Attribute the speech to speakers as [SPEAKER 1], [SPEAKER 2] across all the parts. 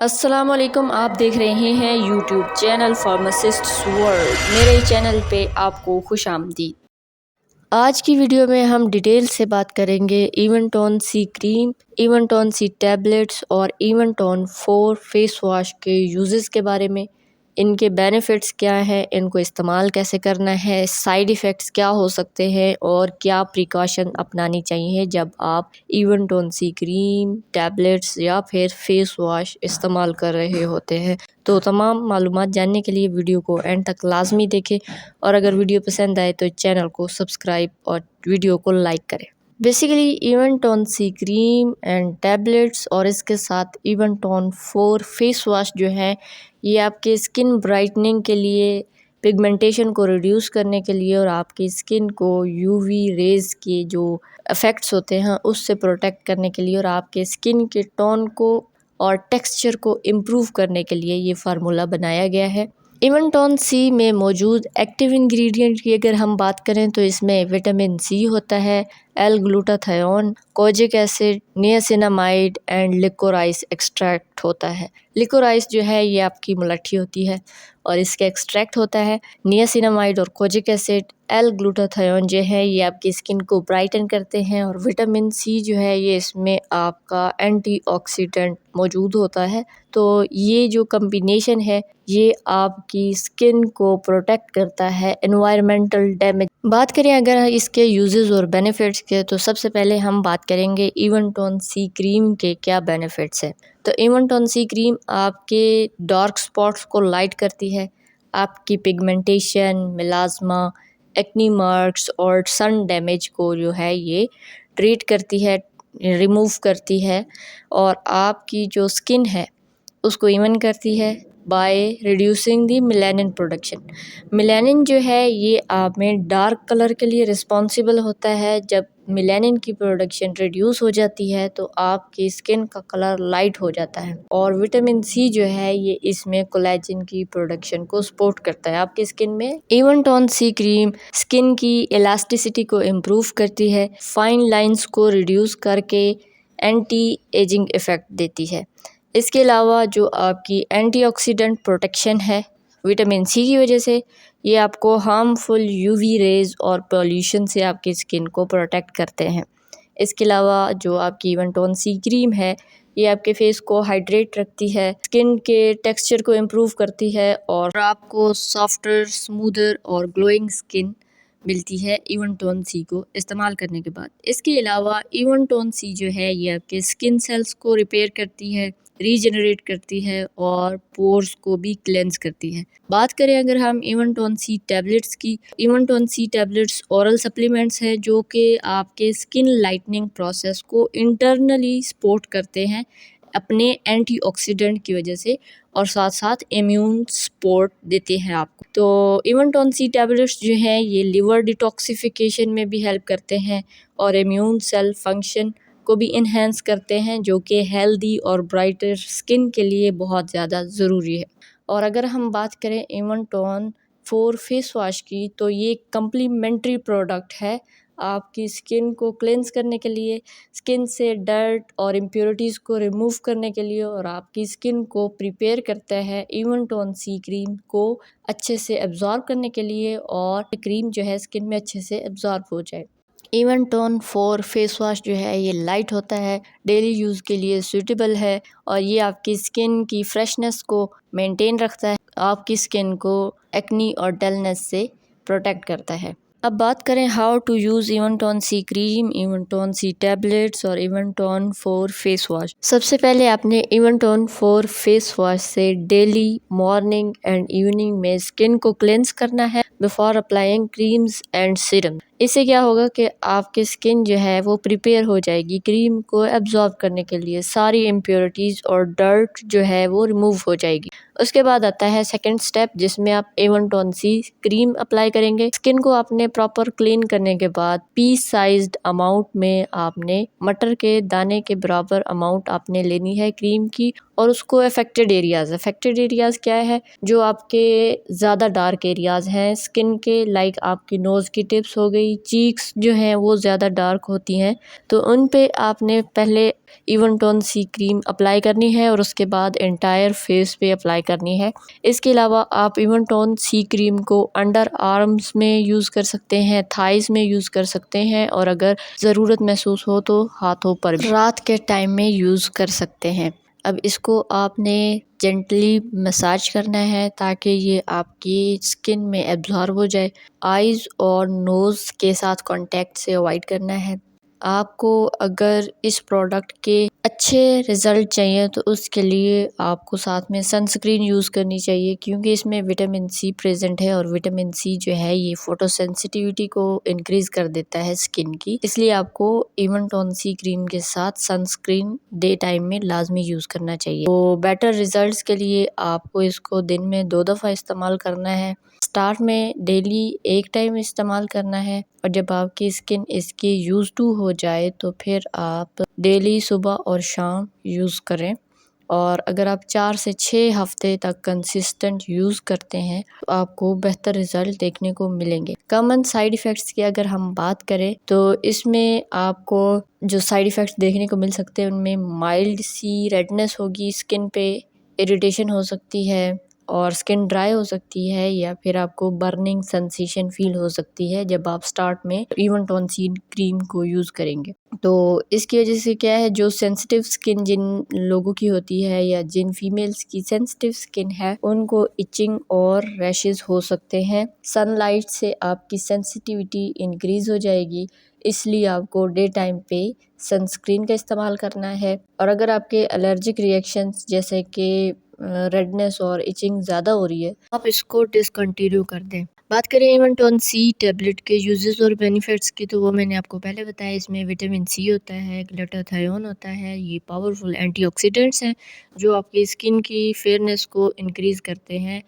[SPEAKER 1] अस्सलाम वालेकुम। आप देख रहे हैं यूट्यूब चैनल फार्मासिस्ट वर्ल्ड। मेरे चैनल पे आपको खुश आमदीद। आज की वीडियो में हम डिटेल से बात करेंगे इवेंटॉन C cream, Eventone C tablets और इवेंटॉन 4 फेस वॉश के यूजेस के बारे में। इनके बेनिफिट्स क्या हैं, इनको इस्तेमाल कैसे करना है, साइड इफ़ेक्ट्स क्या हो सकते हैं और क्या प्रिकॉशन अपनानी चाहिए जब आप इवेंटॉन सी क्रीम, टैबलेट्स या फिर फेस वॉश इस्तेमाल कर रहे होते हैं। तो तमाम मालूमात जानने के लिए वीडियो को एंड तक लाजमी देखें और अगर वीडियो पसंद आए तो चैनल को सब्सक्राइब और वीडियो को लाइक करें। Basically Eventone C cream and tablets और इसके साथ इवेंटॉन 4 फेस वॉश जो है ये आपके स्किन ब्राइटनिंग के लिए, पिगमेंटेशन को रिड्यूस करने के लिए और आपकी स्किन को यूवी रेज के जो इफ़ेक्ट्स होते हैं उससे प्रोटेक्ट करने के लिए और आपके स्किन के टोन को और टेक्सचर को इम्प्रूव करने के लिए ये फार्मूला बनाया गया है। इवेंटॉन सी में मौजूद एक्टिव इंग्रेडिएंट की अगर हम बात करें तो इसमें विटामिन सी होता है, L glutathione, kojic acid, niacinamide and liquorice extract होता है। लिकोराइस जो है ये आपकी मुलट्ठी होती है और इसका एक्सट्रैक्ट होता है। नियासिनामाइड और कोजिक एसिड, एल ग्लूटाथायोन जो है ये आपकी स्किन को ब्राइटन करते हैं और विटामिन सी जो है ये इसमें आपका एंटीऑक्सीडेंट मौजूद होता है। तो ये जो कम्बिनेशन है ये आपकी स्किन को प्रोटेक्ट करता है एनवायरमेंटल डैमेज। बात करें अगर इसके यूजेस और बेनिफिट्स के तो सबसे पहले हम बात करेंगे इवेंटॉन सी क्रीम के क्या बेनिफिट्स हैं। तो इवेंटॉन सी क्रीम आपके डार्क स्पॉट्स को लाइट करती है, आपकी पिगमेंटेशन, मेलास्मा, एक्नी मार्क्स और सन डैमेज को जो है ये ट्रीट करती है, रिमूव करती है और आपकी जो स्किन है उसको इवन करती है by reducing the melanin production. Melanin जो है ये आप में डार्क कलर के लिए रिस्पॉन्सिबल होता है। जब मेलानिन की प्रोडक्शन रिड्यूस हो जाती है तो आपकी स्किन का कलर लाइट हो जाता है और विटामिन सी जो है ये इसमें कोलेजन की प्रोडक्शन को सपोर्ट करता है आपकी स्किन में। इवेंटॉन सी क्रीम स्किन की इलास्टिसिटी को इम्प्रूव करती है, फाइन लाइंस को रिड्यूस करके एंटी एजिंग इफ़ेक्ट देती है। इसके अलावा जो आपकी एंटीऑक्सीडेंट प्रोटेक्शन है विटामिन सी की वजह से ये आपको हार्मफुल यूवी रेज और पोल्यूशन से आपकी स्किन को प्रोटेक्ट करते हैं। इसके अलावा जो आपकी इवेंटॉन सी क्रीम है ये आपके फेस को हाइड्रेट रखती है, स्किन के टेक्सचर को इम्प्रूव करती है और आपको सॉफ्टर, स्मूदर और ग्लोइंग स्किन मिलती है इवेंटॉन सी को इस्तेमाल करने के बाद। इसके अलावा इवेंटॉन सी जो है ये आपके स्किन सेल्स को रिपेयर करती है, रीजनरेट करती है और पोर्स को भी क्लेंस करती है। बात करें अगर हम इवेंटॉन सी टैबलेट्स की, इवेंटॉन सी टैबलेट्स ओरल सप्लीमेंट्स हैं जो कि आपके स्किन लाइटनिंग प्रोसेस को इंटरनली सपोर्ट करते हैं अपने एंटीऑक्सीडेंट की वजह से और साथ साथ इम्यून सपोर्ट देते हैं आपको। तो इवेंटॉन सी टैबलेट्स जो हैं ये लिवर डिटॉक्सिफिकेशन में भी हेल्प करते हैं और इम्यून सेल फंक्शन को भी इन्हेंस करते हैं जो कि हेल्दी और ब्राइटर स्किन के लिए बहुत ज़्यादा ज़रूरी है। और अगर हम बात करें इवेंटॉन 4 फेस वॉश की तो ये कम्प्लीमेंट्री प्रोडक्ट है आपकी स्किन को क्लेंस करने के लिए, स्किन से डर्ट और इम्प्योरिटीज़ को रिमूव करने के लिए और आपकी स्किन को प्रिपेयर करता है इवेंटॉन सी क्रीम को अच्छे से एब्जॉर्ब करने के लिए और क्रीम जो है स्किन में अच्छे से एब्जॉर्ब हो जाए। इवेंटॉन 4 फेस वॉश जो है ये लाइट होता है, डेली यूज़ के लिए सूटेबल है और ये आपकी स्किन की फ्रेशनेस को मेंटेन रखता है, आपकी स्किन को एक्नी और डलनेस से प्रोटेक्ट करता है। अब बात करें how to use Eventone C cream, Eventone C tablets और इवेंटॉन 4 फेस वॉश। सबसे पहले आपने इवेंटॉन 4 फेस वॉश से डेली मॉर्निंग एंड इवनिंग में स्किन को क्लेंस करना है before applying creams and serum. इससे क्या होगा कि आपकी स्किन जो है वो प्रिपेयर हो जाएगी क्रीम को एब्जॉर्ब करने के लिए, सारी इम्प्योरिटीज़ और डर्ट जो है वो रिमूव हो जाएगी। उसके बाद आता है सेकंड स्टेप जिसमें आप इवेंटॉन सी क्रीम अप्लाई करेंगे। स्किन को आपने प्रॉपर क्लीन करने के बाद पीस साइज्ड अमाउंट में आपने मटर के दाने के बराबर अमाउंट आपने लेनी है क्रीम की और उसको अफेक्टेड एरियाज़ क्या है, जो आपके ज़्यादा डार्क एरियाज़ हैं स्किन के, लाइक आपकी नोज़ की टिप्स हो गई, चीक्स जो हैं वो ज़्यादा डार्क होती हैं, तो उन पे आपने पहले इवन टोन सी क्रीम अप्लाई करनी है और उसके बाद एंटायर फेस पे अप्लाई करनी है। इसके अलावा आप इवन टोन सी क्रीम को अंडर आर्म्स में यूज़ कर सकते हैं, थाइज़ में यूज़ कर सकते हैं और अगर ज़रूरत महसूस हो तो हाथों पर भी रात के टाइम में यूज़ कर सकते हैं। अब इसको आपने जेंटली मसाज करना है ताकि ये आपकी स्किन में एब्जॉर्ब हो जाए। आइज़ और नोज़ के साथ कांटेक्ट से अवॉइड करना है। आपको अगर इस प्रोडक्ट के अच्छे रिज़ल्ट चाहिए तो उसके लिए आपको साथ में सनस्क्रीन यूज़ करनी चाहिए, क्योंकि इसमें विटामिन सी प्रेजेंट है और विटामिन सी जो है ये फोटो सेंसिटिविटी को इंक्रीज़ कर देता है स्किन की। इसलिए आपको इवन टोन सी क्रीम के साथ सनस्क्रीन डे टाइम में लाजमी यूज़ करना चाहिए। तो बेटर रिज़ल्ट्स के लिए आपको इसको दिन में 2 दफ़ा इस्तेमाल करना है। स्टार्ट में डेली एक टाइम इस्तेमाल करना है और जब आपकी स्किन इसकी यूज़ टू हो जाए तो फिर आप डेली सुबह और शाम यूज़ करें। और अगर आप 4 से 6 हफ्ते तक कंसिस्टेंट यूज़ करते हैं तो आपको बेहतर रिज़ल्ट देखने को मिलेंगे। कॉमन साइड इफ़ेक्ट्स की अगर हम बात करें तो इसमें आपको जो साइड इफ़ेक्ट्स देखने को मिल सकते हैं उनमें माइल्ड सी रेडनेस होगी स्किन पे, इरिटेशन हो सकती है और स्किन ड्राई हो सकती है, या फिर आपको बर्निंग सेंसेशन फील हो सकती है जब आप स्टार्ट में इवन टोन सी क्रीम को यूज़ करेंगे। तो इसकी वजह से क्या है, जो सेंसिटिव स्किन जिन लोगों की होती है या जिन फीमेल्स की सेंसिटिव स्किन है उनको इचिंग और रैशेस हो सकते हैं। सनलाइट से आपकी सेंसिटिविटी इंक्रीज़ हो जाएगी, इसलिए आपको डे टाइम पे सनस्क्रीन का इस्तेमाल करना है। और अगर आपके एलर्जिक रिएक्शंस जैसे कि रेडनेस और इचिंग ज़्यादा हो रही है, आप इसको डिसकंटिन्यू कर दें। बात करें इवन टोन सी टैबलेट के यूजेस और बेनिफिट्स की, तो वो मैंने आपको पहले बताया। इसमें विटामिन सी होता है, ग्लूटाथियोन होता है, ये पावरफुल एंटीऑक्सीडेंट्स हैं जो आपकी स्किन की फेयरनेस को इंक्रीज़ करते हैं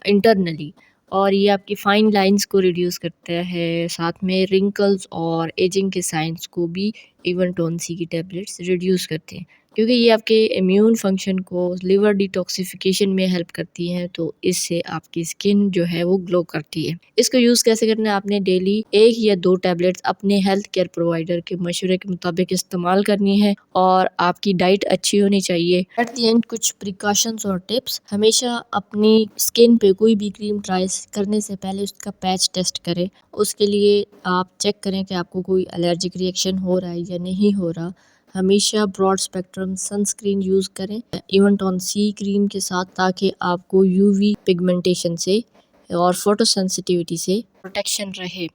[SPEAKER 1] इंटरनली, और ये आपकी फाइन लाइंस को रिड्यूस करता है। साथ में रिंकल्स और एजिंग के साइंस को भी इवन टोन सी की टैबलेट्स रिड्यूस करते हैं, क्योंकि ये आपके इम्यून फंक्शन को, लिवर डिटॉक्सिफिकेशन में हेल्प करती हैं, तो इससे आपकी स्किन जो है वो ग्लो करती है। इसको यूज़ कैसे करना है, आपने डेली 1 या 2 टैबलेट्स अपने हेल्थ केयर प्रोवाइडर के मशवरे के मुताबिक इस्तेमाल करनी है और आपकी डाइट अच्छी होनी चाहिए। एट द एंड कुछ प्रिकॉशंस और टिप्स, हमेशा अपनी स्किन पे कोई भी क्रीम ट्राई करने से पहले उसका पैच टेस्ट करें। उसके लिए आप चेक करें कि आपको कोई एलर्जिक रिएक्शन हो रहा है या नहीं हो रहा। हमेशा ब्रॉड स्पेक्ट्रम सनस्क्रीन यूज़ करें इवन टोन सी क्रीम के साथ, ताकि आपको यूवी पिगमेंटेशन से और फोटो सेंसिटिविटी से प्रोटेक्शन रहे।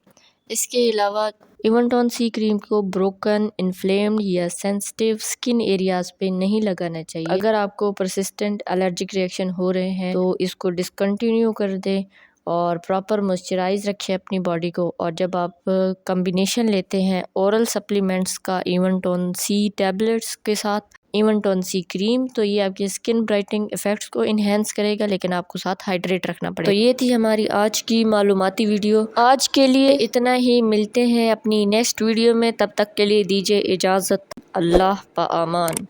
[SPEAKER 1] इसके अलावा इवन टोन सी क्रीम को ब्रोकन, इन्फ्लेम्ड या सेंसिटिव स्किन एरियाज पे नहीं लगाना चाहिए। अगर आपको परसिस्टेंट एलर्जिक रिएक्शन हो रहे हैं तो इसको डिसकंटिन्यू कर दें और प्रॉपर मॉइस्चराइज रखें अपनी बॉडी को। और जब आप कॉम्बिनेशन लेते हैं ओरल सप्लीमेंट्स का इवन टोन सी टैबलेट्स के साथ इवन टोन सी क्रीम, तो ये आपकी स्किन ब्राइटनिंग इफेक्ट्स को इन्हेंस करेगा, लेकिन आपको साथ हाइड्रेट रखना पड़ेगा। तो ये थी हमारी आज की मालूमाती वीडियो। आज के लिए इतना ही, मिलते हैं अपनी नेक्स्ट वीडियो में, तब तक के लिए दीजिए इजाज़त। अल्लाह पाअमान।